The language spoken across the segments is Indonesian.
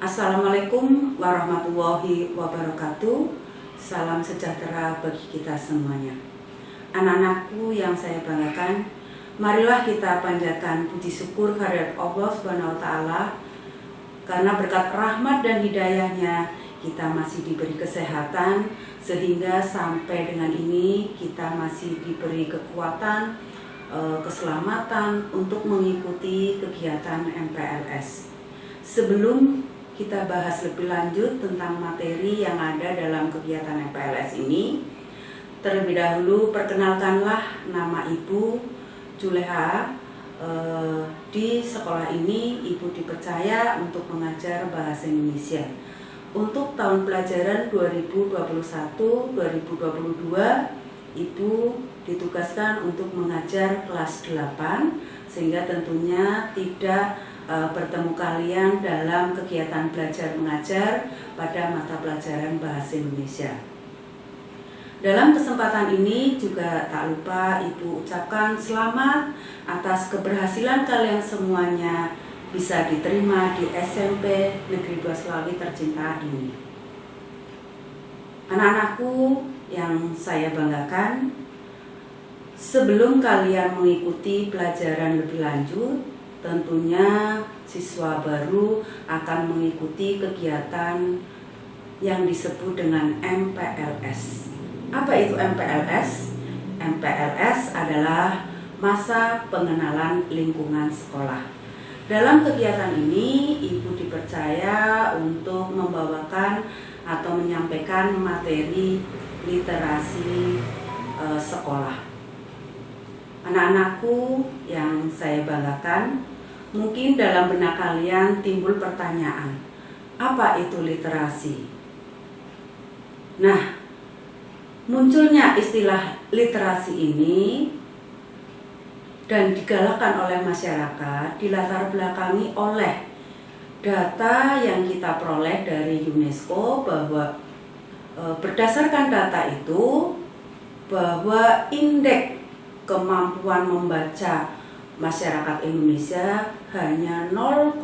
Assalamualaikum warahmatullahi wabarakatuh. Salam sejahtera bagi kita semuanya. Anak-anakku yang saya banggakan, marilah kita panjatkan puji syukur kehadirat Allah Subhanahu wa taala karena berkat rahmat dan hidayahnya kita masih diberi kesehatan, sehingga sampai dengan ini kita masih diberi kekuatan, keselamatan untuk mengikuti kegiatan MPLS. Sebelum kita bahas lebih lanjut tentang materi yang ada dalam kegiatan MPLS ini, terlebih dahulu perkenalkanlah nama Ibu Juleha. Di sekolah ini Ibu dipercaya untuk mengajar bahasa Indonesia. Untuk tahun pelajaran 2021-2022, Ibu ditugaskan untuk mengajar kelas 8, sehingga tentunya tidak bertemu kalian dalam kegiatan belajar mengajar pada mata pelajaran bahasa Indonesia. Dalam kesempatan ini juga tak lupa Ibu ucapkan selamat atas keberhasilan kalian semuanya bisa diterima di SMP Negeri 2 Slawi tercinta ini. Anak-anakku yang saya banggakan, sebelum kalian mengikuti pelajaran lebih lanjut, tentunya siswa baru akan mengikuti kegiatan yang disebut dengan MPLS. Apa itu MPLS? MPLS adalah masa pengenalan lingkungan sekolah. Dalam kegiatan ini, Ibu dipercaya untuk membawakan atau menyampaikan materi literasi sekolah. Anak-anakku yang saya banggakan, mungkin dalam benak kalian timbul pertanyaan, apa itu literasi? Nah, munculnya istilah literasi ini dan digalakkan oleh masyarakat dilatar belakangi oleh data yang kita peroleh dari UNESCO, bahwa berdasarkan data itu bahwa indeks kemampuan membaca masyarakat Indonesia hanya 0,001.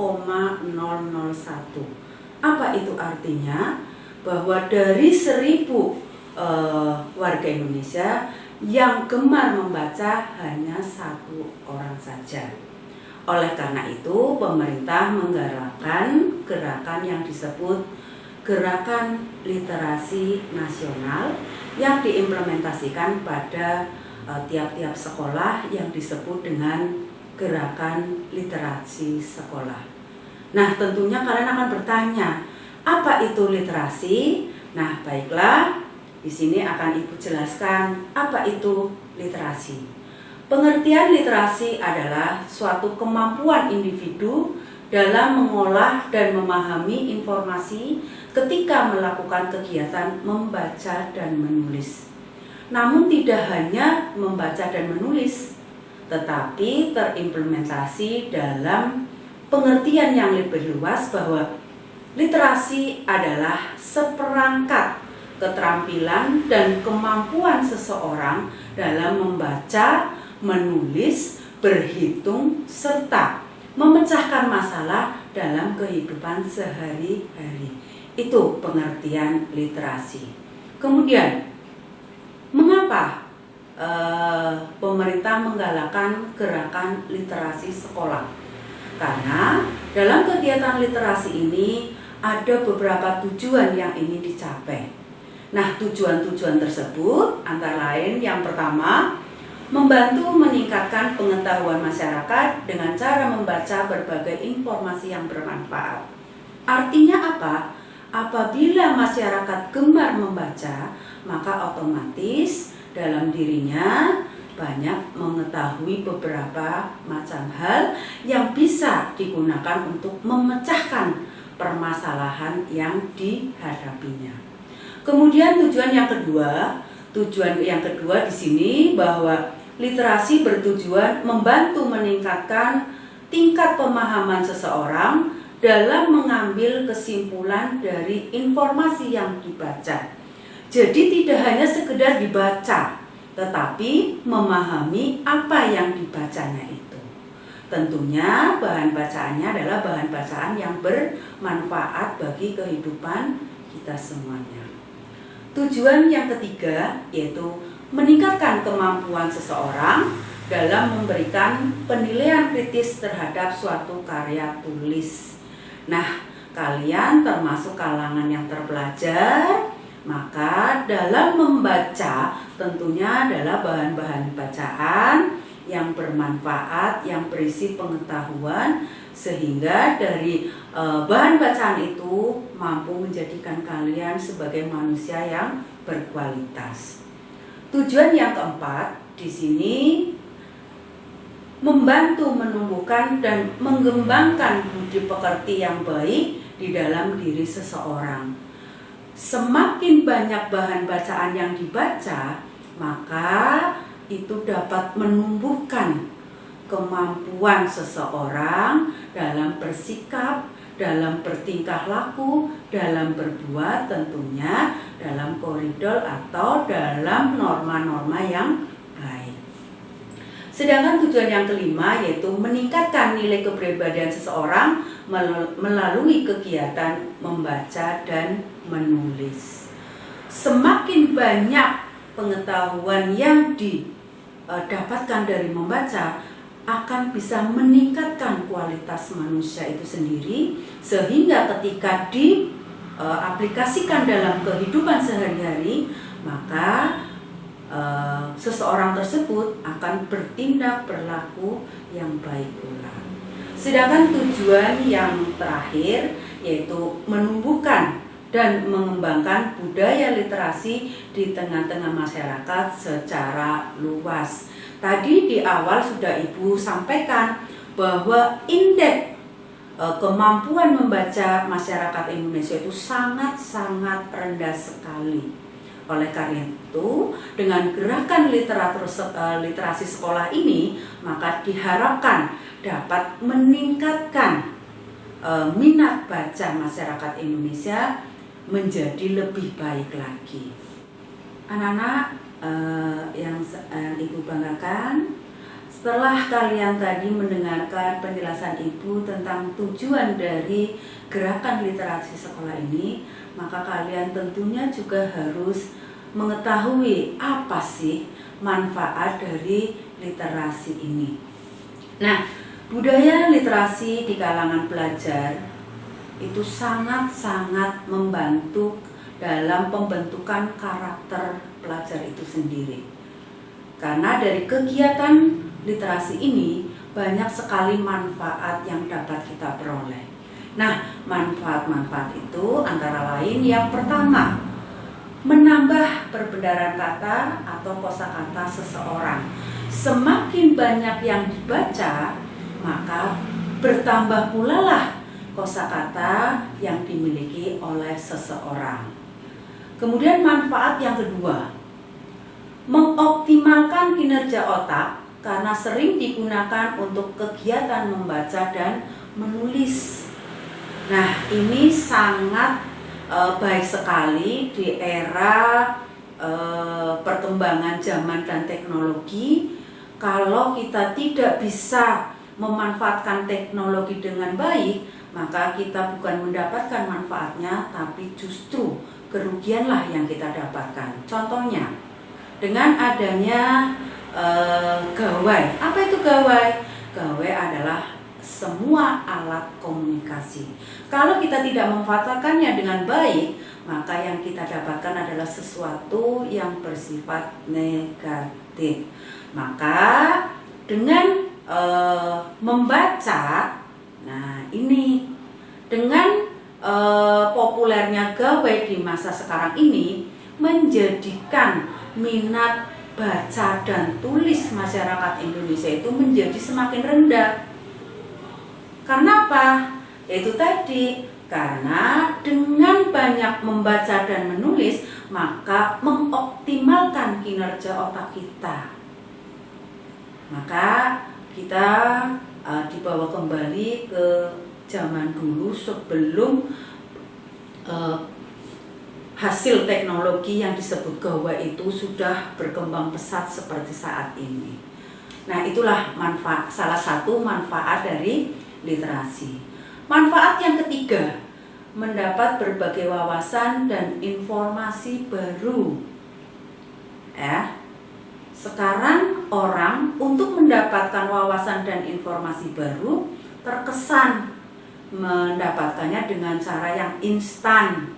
Apa itu artinya? Bahwa dari 1000 warga Indonesia yang gemar membaca hanya 1 orang saja. Oleh karena itu, pemerintah menggalakkan gerakan yang disebut Gerakan Literasi Nasional yang diimplementasikan pada tiap-tiap sekolah yang disebut dengan Gerakan Literasi Sekolah. Nah, tentunya kalian akan bertanya, apa itu literasi? Nah, baiklah, di sini akan Ibu jelaskan apa itu literasi. Pengertian literasi adalah suatu kemampuan individu dalam mengolah dan memahami informasi ketika melakukan kegiatan membaca dan menulis. Namun tidak hanya membaca dan menulis, tetapi terimplementasi dalam pengertian yang lebih luas bahwa literasi adalah seperangkat keterampilan dan kemampuan seseorang dalam membaca, menulis, berhitung, serta memecahkan masalah dalam kehidupan sehari-hari. Itu pengertian literasi. Kemudian, mengapa pemerintah menggalakkan gerakan literasi sekolah? Karena dalam kegiatan literasi ini ada beberapa tujuan yang ingin dicapai. Nah, tujuan-tujuan tersebut antara lain yang pertama, membantu meningkatkan pengetahuan masyarakat dengan cara membaca berbagai informasi yang bermanfaat. Artinya apa? Apabila masyarakat gemar membaca, maka otomatis dalam dirinya banyak mengetahui beberapa macam hal yang bisa digunakan untuk memecahkan permasalahan yang dihadapinya. Kemudian tujuan yang kedua di sini bahwa literasi bertujuan membantu meningkatkan tingkat pemahaman seseorang dalam mengambil kesimpulan dari informasi yang dibaca. Jadi tidak hanya sekedar dibaca, tetapi memahami apa yang dibacanya itu. Tentunya bahan bacaannya adalah bahan bacaan yang bermanfaat bagi kehidupan kita semuanya. Tujuan yang ketiga yaitu meningkatkan kemampuan seseorang dalam memberikan penilaian kritis terhadap suatu karya tulis. Nah, kalian termasuk kalangan yang terpelajar, maka dalam membaca tentunya adalah bahan-bahan bacaan yang bermanfaat, yang berisi pengetahuan, sehingga dari bahan bacaan itu mampu menjadikan kalian sebagai manusia yang berkualitas. Tujuan yang keempat di sini membantu menumbuhkan dan mengembangkan budi pekerti yang baik di dalam diri seseorang. Semakin banyak bahan bacaan yang dibaca, maka itu dapat menumbuhkan kemampuan seseorang dalam bersikap, dalam bertingkah laku, dalam berbuat, tentunya dalam koridor atau dalam norma-norma yang baik. Sedangkan tujuan yang kelima yaitu meningkatkan nilai kepribadian seseorang melalui kegiatan membaca dan menulis. Semakin banyak pengetahuan yang didapatkan dari membaca akan bisa meningkatkan kualitas manusia itu sendiri, sehingga ketika diaplikasikan dalam kehidupan sehari-hari, maka seseorang tersebut akan bertindak berlaku yang baik pula. Sedangkan tujuan yang terakhir yaitu menumbuhkan dan mengembangkan budaya literasi di tengah-tengah masyarakat secara luas. Tadi di awal sudah Ibu sampaikan bahwa indeks kemampuan membaca masyarakat Indonesia itu sangat-sangat rendah sekali. Oleh karena itu, dengan gerakan literasi sekolah ini, maka diharapkan dapat meningkatkan minat baca masyarakat Indonesia menjadi lebih baik lagi. Anak-anak yang Ibu banggakan, setelah kalian tadi mendengarkan penjelasan Ibu tentang tujuan dari gerakan literasi sekolah ini, maka kalian tentunya juga harus mengetahui apa sih manfaat dari literasi ini. Nah, budaya literasi di kalangan pelajar itu sangat-sangat membantu dalam pembentukan karakter pelajar itu sendiri. Karena dari kegiatan literasi ini banyak sekali manfaat yang dapat kita peroleh. Nah, manfaat-manfaat itu antara lain yang pertama, menambah perbendaharaan kata atau kosakata seseorang. Semakin banyak yang dibaca, maka bertambah pula lah kosakata yang dimiliki oleh seseorang. Kemudian manfaat yang kedua, mengoptimalkan kinerja otak karena sering digunakan untuk kegiatan membaca dan menulis. Nah, ini sangat baik sekali di era perkembangan zaman dan teknologi. Kalau kita tidak bisa memanfaatkan teknologi dengan baik, maka kita bukan mendapatkan manfaatnya, tapi justru kerugianlah yang kita dapatkan. Contohnya, dengan adanya gawai. Apa itu gawai? Gawai adalah semua alat komunikasi. Kalau kita tidak memanfaatkannya dengan baik, maka yang kita dapatkan adalah sesuatu yang bersifat negatif. Maka dengan membaca, nah ini dengan populernya gawai di masa sekarang ini menjadikan minat baca dan tulis masyarakat Indonesia itu menjadi semakin rendah. Karena apa? Yaitu tadi, karena dengan banyak membaca dan menulis, maka mengoptimalkan kinerja otak kita. Maka kita dibawa kembali ke zaman dulu sebelum hasil teknologi yang disebut gawai itu sudah berkembang pesat seperti saat ini. Nah, itulah salah satu manfaat dari literasi. Manfaat yang ketiga, mendapat berbagai wawasan dan informasi baru. Sekarang orang untuk mendapatkan wawasan dan informasi baru terkesan mendapatkannya dengan cara yang instan,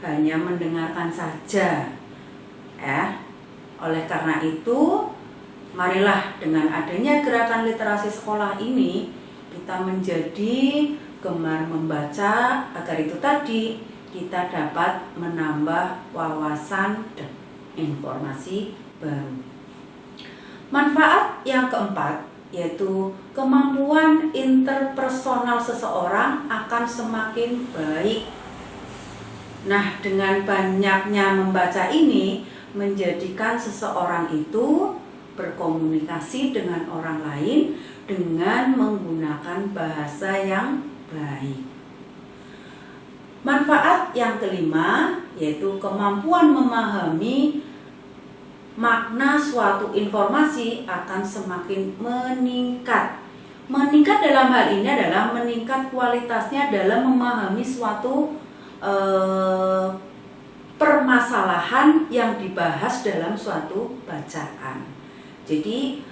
hanya mendengarkan saja. Oleh karena itu, marilah dengan adanya gerakan literasi sekolah ini kita menjadi gemar membaca, agar itu tadi kita dapat menambah wawasan dan informasi baru. Manfaat yang keempat yaitu kemampuan interpersonal seseorang akan semakin baik. Nah, dengan banyaknya membaca ini menjadikan seseorang itu berkomunikasi dengan orang lain dengan menggunakan bahasa yang baik. Manfaat yang kelima yaitu kemampuan memahami makna suatu informasi akan semakin meningkat. Meningkat dalam hal ini adalah meningkat kualitasnya dalam memahami suatu permasalahan yang dibahas dalam suatu bacaan. Jadi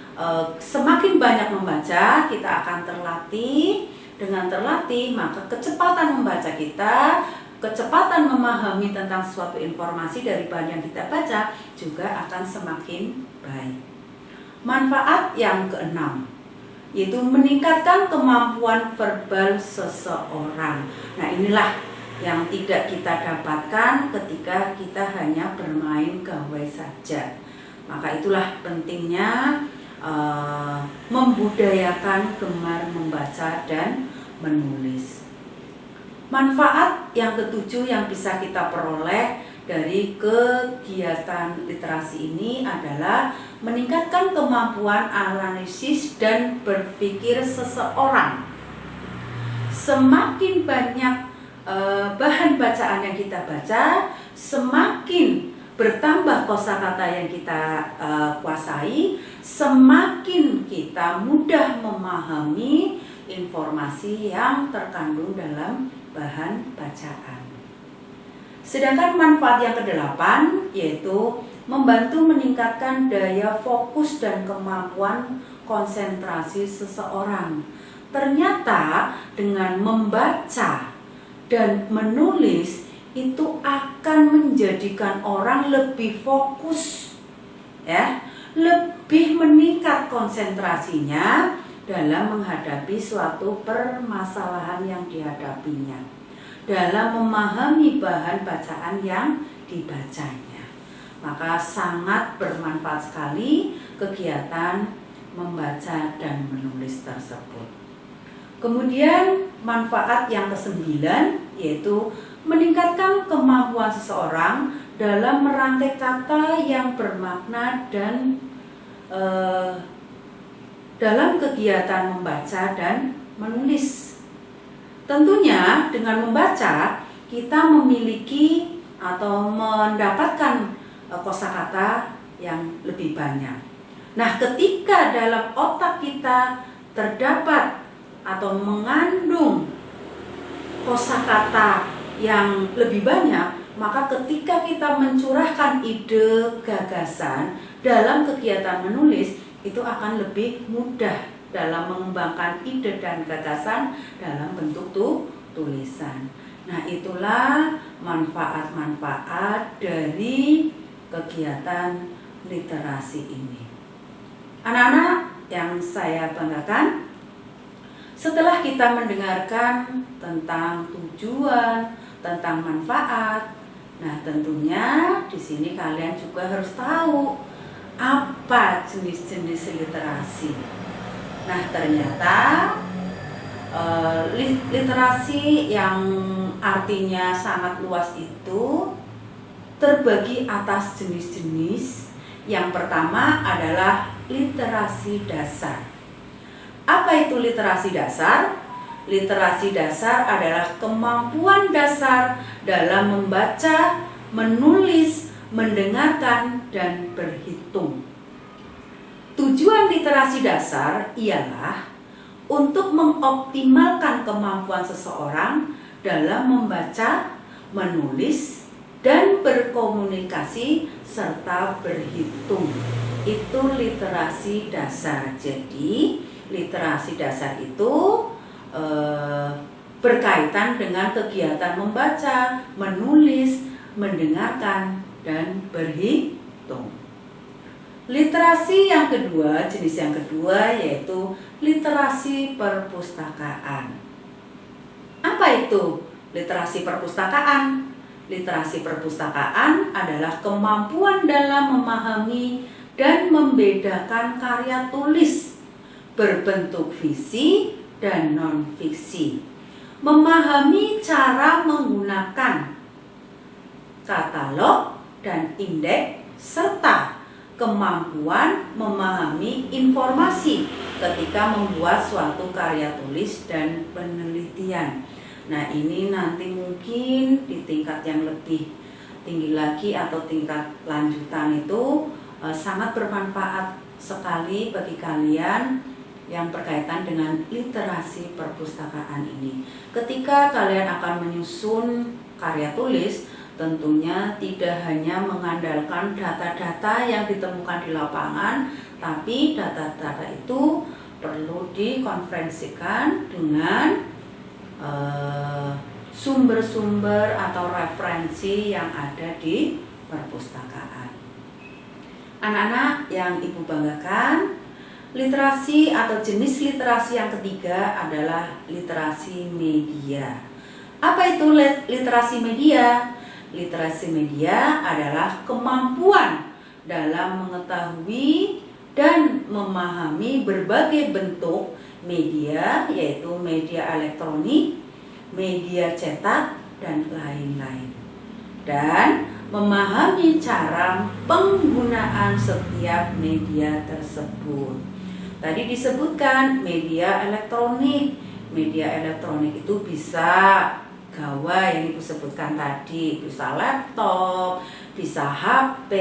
semakin banyak membaca, kita akan terlatih. Dengan terlatih, maka kecepatan membaca kita, kecepatan memahami tentang suatu informasi dari bahan yang kita baca juga akan semakin baik. Manfaat yang keenam yaitu meningkatkan kemampuan verbal seseorang. Nah, inilah yang tidak kita dapatkan ketika kita hanya bermain gawai saja. Maka itulah pentingnya membudayakan gemar membaca dan menulis. Manfaat yang ketujuh yang bisa kita peroleh dari kegiatan literasi ini adalah meningkatkan kemampuan analisis dan berpikir seseorang. Semakin banyak bahan bacaan yang kita baca, semakin bertambah kosakata yang kita kuasai, semakin kita mudah memahami informasi yang terkandung dalam bahan bacaan. Sedangkan manfaat yang kedelapan yaitu membantu meningkatkan daya fokus dan kemampuan konsentrasi seseorang. Ternyata dengan membaca dan menulis itu akan menjadikan orang lebih fokus, lebih meningkat konsentrasinya dalam menghadapi suatu permasalahan yang dihadapinya, dalam memahami bahan bacaan yang dibacanya. Maka sangat bermanfaat sekali kegiatan membaca dan menulis tersebut. Kemudian manfaat yang kesembilan yaitu meningkatkan kemampuan seseorang dalam merangkai kata yang bermakna dan dalam kegiatan membaca dan menulis. Tentunya dengan membaca kita memiliki atau mendapatkan kosakata yang lebih banyak. Nah, ketika dalam otak kita terdapat atau mengandung kosakata yang lebih banyak, maka ketika kita mencurahkan ide gagasan dalam kegiatan menulis, itu akan lebih mudah dalam mengembangkan ide dan gagasan dalam bentuk tulisan. Nah, itulah manfaat-manfaat dari kegiatan literasi ini. Anak-anak yang saya banggakan, setelah kita mendengarkan tentang tujuan, tentang manfaat, nah tentunya di sini kalian juga harus tahu apa jenis-jenis literasi. Nah, ternyata literasi yang artinya sangat luas itu terbagi atas jenis-jenis. Yang pertama adalah literasi dasar. Apa itu literasi dasar? Literasi dasar adalah kemampuan dasar dalam membaca, menulis, mendengarkan, dan berhitung. Tujuan Tujuan literasi dasar ialah untuk mengoptimalkan kemampuan seseorang dalam membaca, menulis, dan berkomunikasi serta berhitung. Itu literasi dasar. Jadi literasi dasar itu berkaitan dengan kegiatan membaca, menulis, mendengarkan, dan berhitung. Literasi yang kedua, jenis yang kedua yaitu literasi perpustakaan. Apa itu literasi perpustakaan? Literasi perpustakaan adalah kemampuan dalam memahami dan membedakan karya tulis berbentuk fiksi dan non-fiksi. Memahami cara menggunakan katalog dan indeks serta kemampuan memahami informasi ketika membuat suatu karya tulis dan penelitian. Nah, ini nanti mungkin di tingkat yang lebih tinggi lagi atau tingkat lanjutan itu sangat bermanfaat sekali bagi kalian yang berkaitan dengan literasi perpustakaan ini. Ketika kalian akan menyusun karya tulis, tentunya tidak hanya mengandalkan data-data yang ditemukan di lapangan, tapi data-data itu perlu dikonferensikan dengan sumber-sumber atau referensi yang ada di perpustakaan. Anak-anak yang Ibu banggakan, literasi atau jenis literasi yang ketiga adalah literasi media. Apa itu literasi media? Literasi media adalah kemampuan dalam mengetahui dan memahami berbagai bentuk media, yaitu media elektronik, media cetak, dan lain-lain. Dan memahami cara penggunaan setiap media tersebut. Tadi disebutkan media elektronik. Media elektronik itu bisa gawai yang Ibu sebutkan tadi, bisa laptop, bisa HP,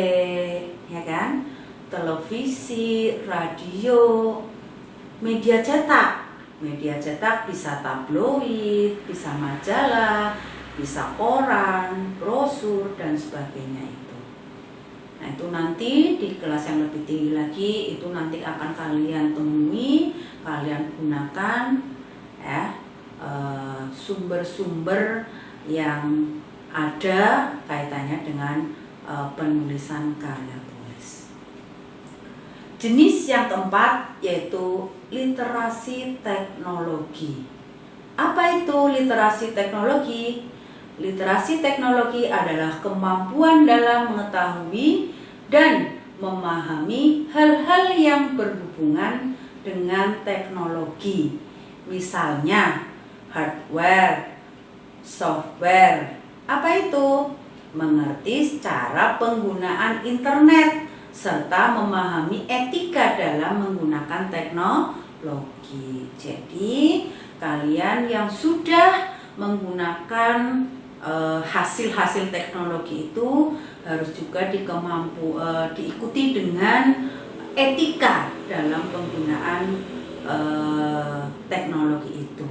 ya kan? Televisi, radio. Media cetak bisa tabloid, bisa majalah, bisa koran, brosur, dan sebagainya itu. Nah, itu nanti di kelas yang lebih tinggi lagi itu nanti akan kalian temui, kalian gunakan ya sumber-sumber yang ada kaitannya dengan penulisan karya tulis. Jenis yang keempat yaitu literasi teknologi. Apa itu literasi teknologi? Literasi teknologi adalah kemampuan dalam mengetahui dan memahami hal-hal yang berhubungan dengan teknologi. Misalnya hardware, software. Apa itu? Mengerti cara penggunaan internet serta memahami etika dalam menggunakan teknologi. Jadi, kalian yang sudah menggunakan hasil-hasil teknologi itu harus juga diikuti dengan etika dalam penggunaan teknologi itu.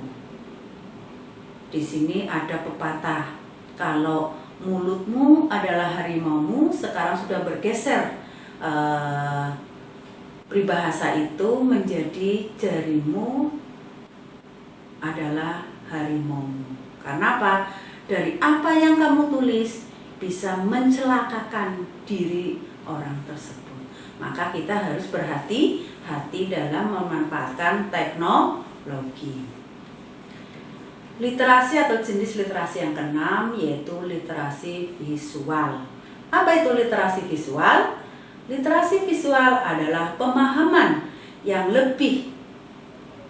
Di sini ada pepatah, kalau mulutmu adalah harimaumu, sekarang sudah bergeser peribahasa itu menjadi jarimu adalah harimaumu. Karena apa? Dari apa yang kamu tulis bisa mencelakakan diri orang tersebut. Maka kita harus berhati-hati dalam memanfaatkan teknologi. Literasi atau jenis literasi yang keenam yaitu literasi visual. Apa itu literasi visual? Literasi visual adalah pemahaman yang lebih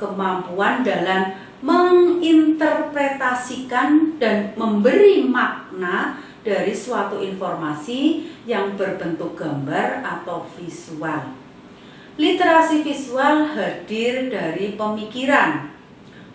kemampuan dalam menginterpretasikan dan memberi makna dari suatu informasi yang berbentuk gambar atau visual. Literasi visual hadir dari pemikiran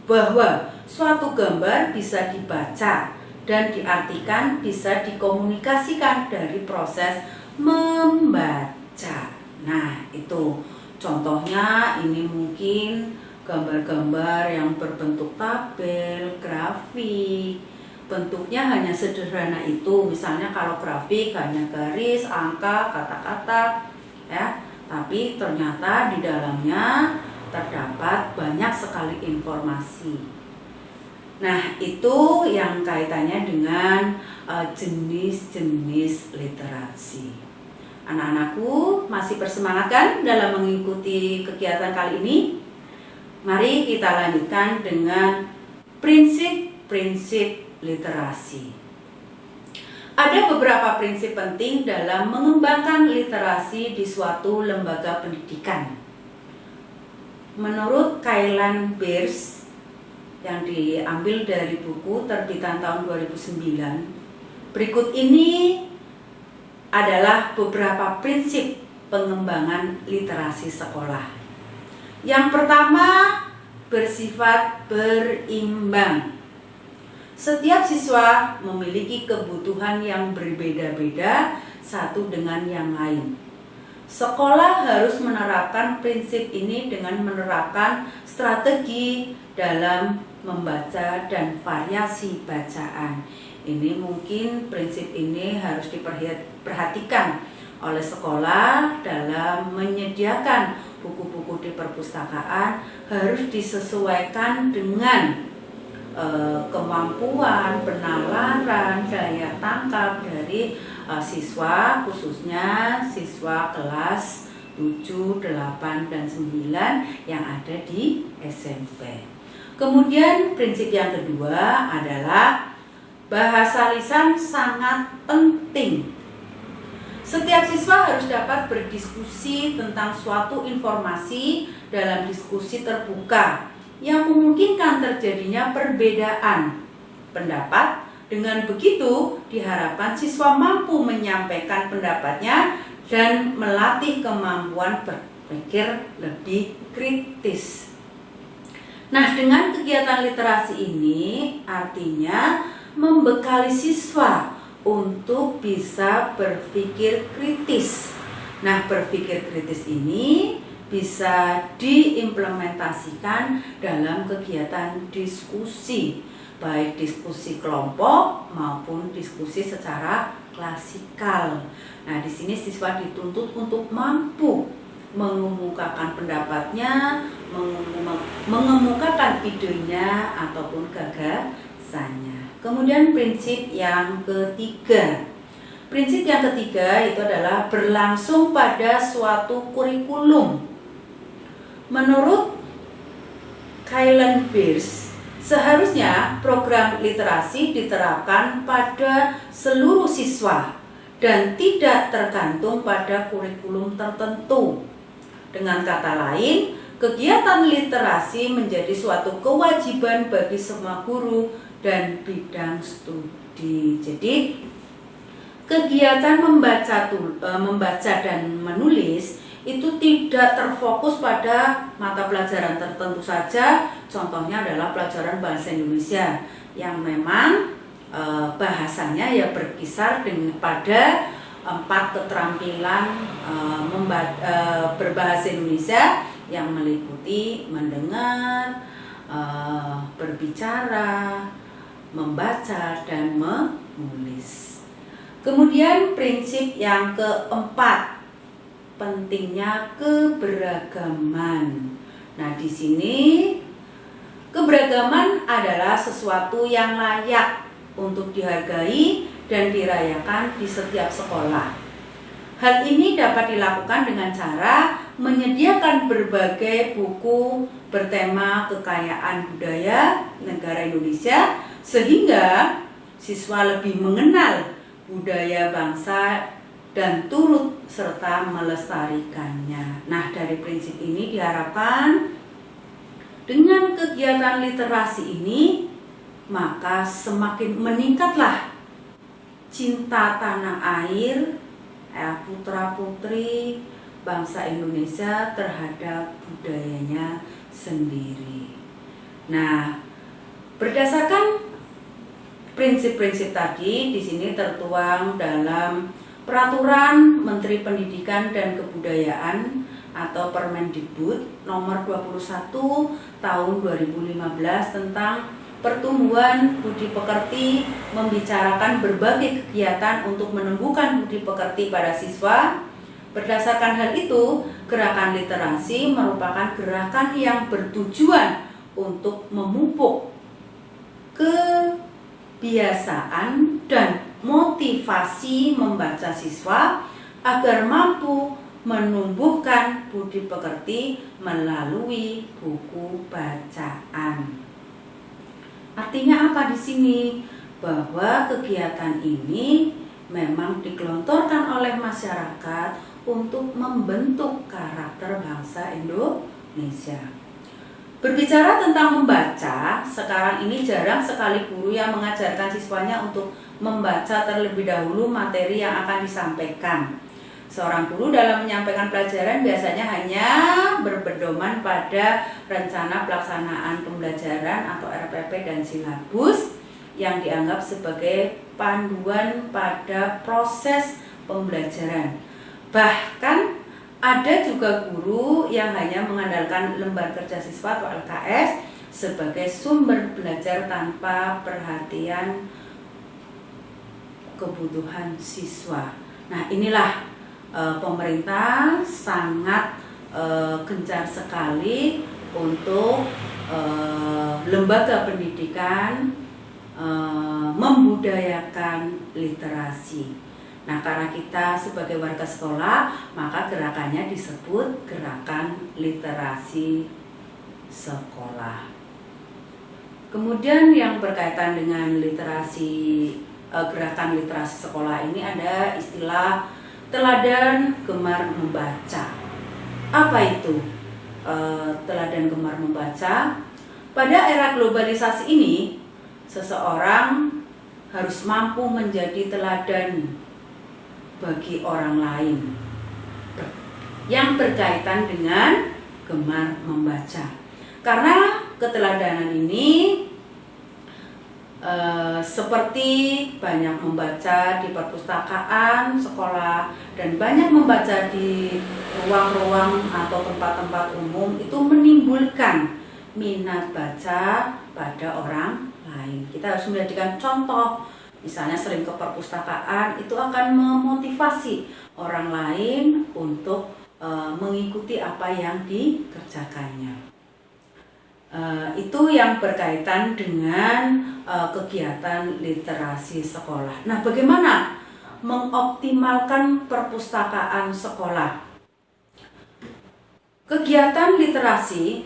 bahwa suatu gambar bisa dibaca dan diartikan, bisa dikomunikasikan dari proses membaca. Nah, itu Contohnya ini mungkin gambar-gambar yang berbentuk tabel, grafik. Bentuknya hanya sederhana itu, misalnya kalau grafik hanya garis, angka, kata-kata, ya. Tapi ternyata di dalamnya terdapat banyak sekali informasi. Nah, itu yang kaitannya dengan jenis-jenis literasi. Anak-anakku masih bersemangat kan dalam mengikuti kegiatan kali ini? Mari kita lanjutkan dengan prinsip-prinsip literasi. Ada beberapa prinsip penting dalam mengembangkan literasi di suatu lembaga pendidikan. Menurut Kaylan Bierce yang diambil dari buku terbitan tahun 2009, berikut ini adalah beberapa prinsip pengembangan literasi sekolah. Yang pertama, bersifat berimbang. Setiap siswa memiliki kebutuhan yang berbeda-beda satu dengan yang lain. Sekolah harus menerapkan prinsip ini dengan menerapkan strategi dalam membaca dan variasi bacaan. Ini mungkin prinsip ini harus diperhatikan oleh sekolah dalam menyediakan buku-buku di perpustakaan, harus disesuaikan dengan kemampuan, penalaran, daya tangkap dari siswa, khususnya siswa kelas 7, 8, dan 9 yang ada di SMP. Kemudian prinsip yang kedua adalah bahasa lisan sangat penting. Setiap siswa harus dapat berdiskusi tentang suatu informasi dalam diskusi terbuka yang memungkinkan terjadinya perbedaan pendapat. Dengan begitu, diharapkan siswa mampu menyampaikan pendapatnya dan melatih kemampuan berpikir lebih kritis. Nah, dengan kegiatan literasi ini artinya membekali siswa untuk bisa berpikir kritis. Nah, berpikir kritis ini bisa diimplementasikan dalam kegiatan diskusi, baik diskusi kelompok maupun diskusi secara klasikal. Nah, di sini siswa dituntut untuk mampu mengemukakan pendapatnya, mengemukakan idenya ataupun gagasannya. Kemudian prinsip yang ketiga. Prinsip yang ketiga itu adalah berlangsung pada suatu kurikulum. Menurut Kaylan Bierce, seharusnya program literasi diterapkan pada seluruh siswa dan tidak tergantung pada kurikulum tertentu. Dengan kata lain, kegiatan literasi menjadi suatu kewajiban bagi semua guru dan bidang studi. Jadi, kegiatan membaca dan menulis itu tidak terfokus pada mata pelajaran tertentu saja. Contohnya adalah pelajaran bahasa Indonesia yang memang bahasanya ya berkisar pada 4 keterampilan berbahasa Indonesia yang meliputi mendengar, berbicara, membaca, dan menulis. Kemudian prinsip yang keempat, pentingnya keberagaman. Nah, di sini keberagaman adalah sesuatu yang layak untuk dihargai dan dirayakan di setiap sekolah. Hal ini dapat dilakukan dengan cara menyediakan berbagai buku bertema kekayaan budaya negara Indonesia sehingga siswa lebih mengenal budaya bangsa dan turut serta melestarikannya. Nah, dari prinsip ini diharapkan dengan kegiatan literasi ini maka semakin meningkatlah cinta tanah air putra-putri bangsa Indonesia terhadap budayanya sendiri. Nah, berdasarkan prinsip-prinsip tadi di sini tertuang dalam Peraturan Menteri Pendidikan dan Kebudayaan atau Permendikbud nomor 21 tahun 2015 tentang pertumbuhan budi pekerti, membicarakan berbagai kegiatan untuk menumbuhkan budi pekerti pada siswa. Berdasarkan hal itu, gerakan literasi merupakan gerakan yang bertujuan untuk memupuk kebiasaan dan motivasi membaca siswa agar mampu menumbuhkan budi pekerti melalui buku bacaan. Artinya apa di sini? Bahwa kegiatan ini memang digelontorkan oleh masyarakat untuk membentuk karakter bangsa Indonesia. Berbicara tentang membaca, sekarang ini jarang sekali guru yang mengajarkan siswanya untuk membaca terlebih dahulu materi yang akan disampaikan. Seorang guru dalam menyampaikan pelajaran biasanya hanya berpedoman pada rencana pelaksanaan pembelajaran atau RPP dan silabus yang dianggap sebagai panduan pada proses pembelajaran. Bahkan ada juga guru yang hanya mengandalkan lembar kerja siswa atau LKS sebagai sumber belajar tanpa perhatian kebutuhan siswa. Nah, inilah pemerintah sangat gencar sekali untuk lembaga pendidikan membudayakan literasi. Nah, karena kita sebagai warga sekolah, maka gerakannya disebut gerakan literasi sekolah. Kemudian yang berkaitan dengan literasi, gerakan literasi sekolah ini ada istilah teladan gemar membaca. Apa itu teladan gemar membaca? Pada era globalisasi ini, seseorang harus mampu menjadi teladan bagi orang lain yang berkaitan dengan gemar membaca. Karena keteladanan ini seperti banyak membaca di perpustakaan sekolah dan banyak membaca di ruang-ruang atau tempat-tempat umum itu menimbulkan minat baca pada orang lain. Kita harus menjadikan contoh, misalnya sering ke perpustakaan, itu akan memotivasi orang lain untuk mengikuti apa yang dikerjakannya. Itu yang berkaitan dengan kegiatan literasi sekolah. Nah, bagaimana mengoptimalkan perpustakaan sekolah? Kegiatan literasi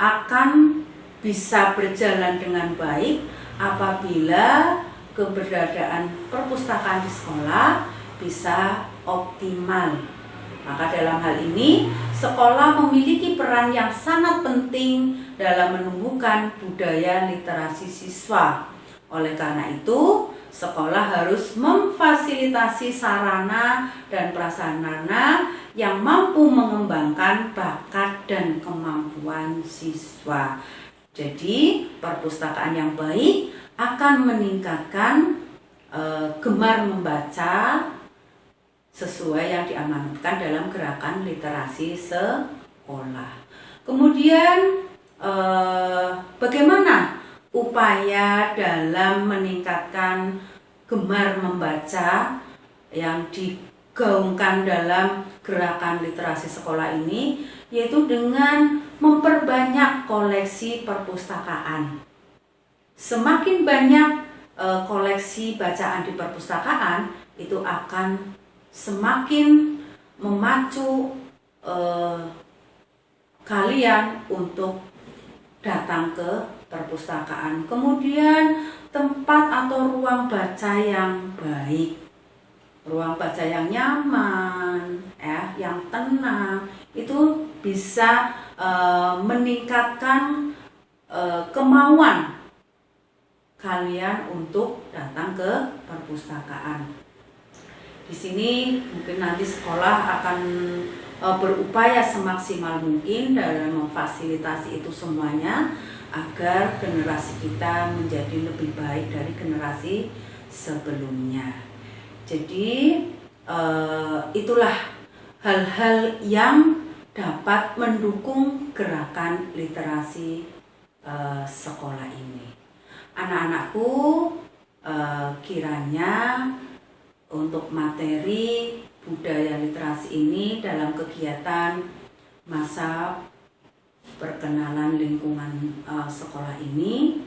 akan bisa berjalan dengan baik apabila keberadaan perpustakaan di sekolah bisa optimal. Maka dalam hal ini, sekolah memiliki peran yang sangat penting dalam menumbuhkan budaya literasi siswa. Oleh karena itu, sekolah harus memfasilitasi sarana dan prasarana yang mampu mengembangkan bakat dan kemampuan siswa. Jadi, perpustakaan yang baik akan meningkatkan gemar membaca sesuai yang diamanatkan dalam gerakan literasi sekolah. Kemudian bagaimana upaya dalam meningkatkan gemar membaca yang digaungkan dalam gerakan literasi sekolah ini, yaitu dengan memperbanyak koleksi perpustakaan. Semakin banyak koleksi bacaan di perpustakaan, itu akan semakin memacu kalian untuk datang ke perpustakaan. Kemudian tempat atau ruang baca yang baik, ruang baca yang nyaman, yang tenang, itu bisa meningkatkan kemauan kalian untuk datang ke perpustakaan. Di sini mungkin nanti sekolah akan berupaya semaksimal mungkin dalam memfasilitasi itu semuanya agar generasi kita menjadi lebih baik dari generasi sebelumnya. Jadi itulah hal-hal yang dapat mendukung gerakan literasi sekolah ini. Anak-anakku, kiranya untuk materi budaya literasi ini dalam kegiatan masa perkenalan lingkungan sekolah ini,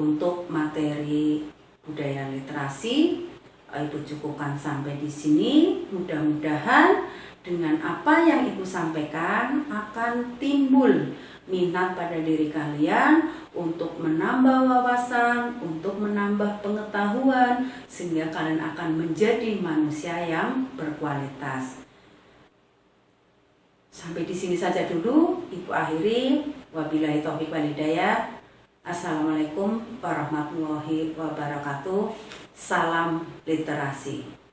untuk materi budaya literasi Ibu cukupkan sampai di sini. Mudah-mudahan dengan apa yang Ibu sampaikan akan timbul minat pada diri kalian untuk menambah wawasan, untuk menambah pengetahuan, sehingga kalian akan menjadi manusia yang berkualitas. Sampai di sini saja dulu Ibu akhiri. Wabillahi taufiq wal hidayah. Assalamualaikum warahmatullahi wabarakatuh. Salam literasi.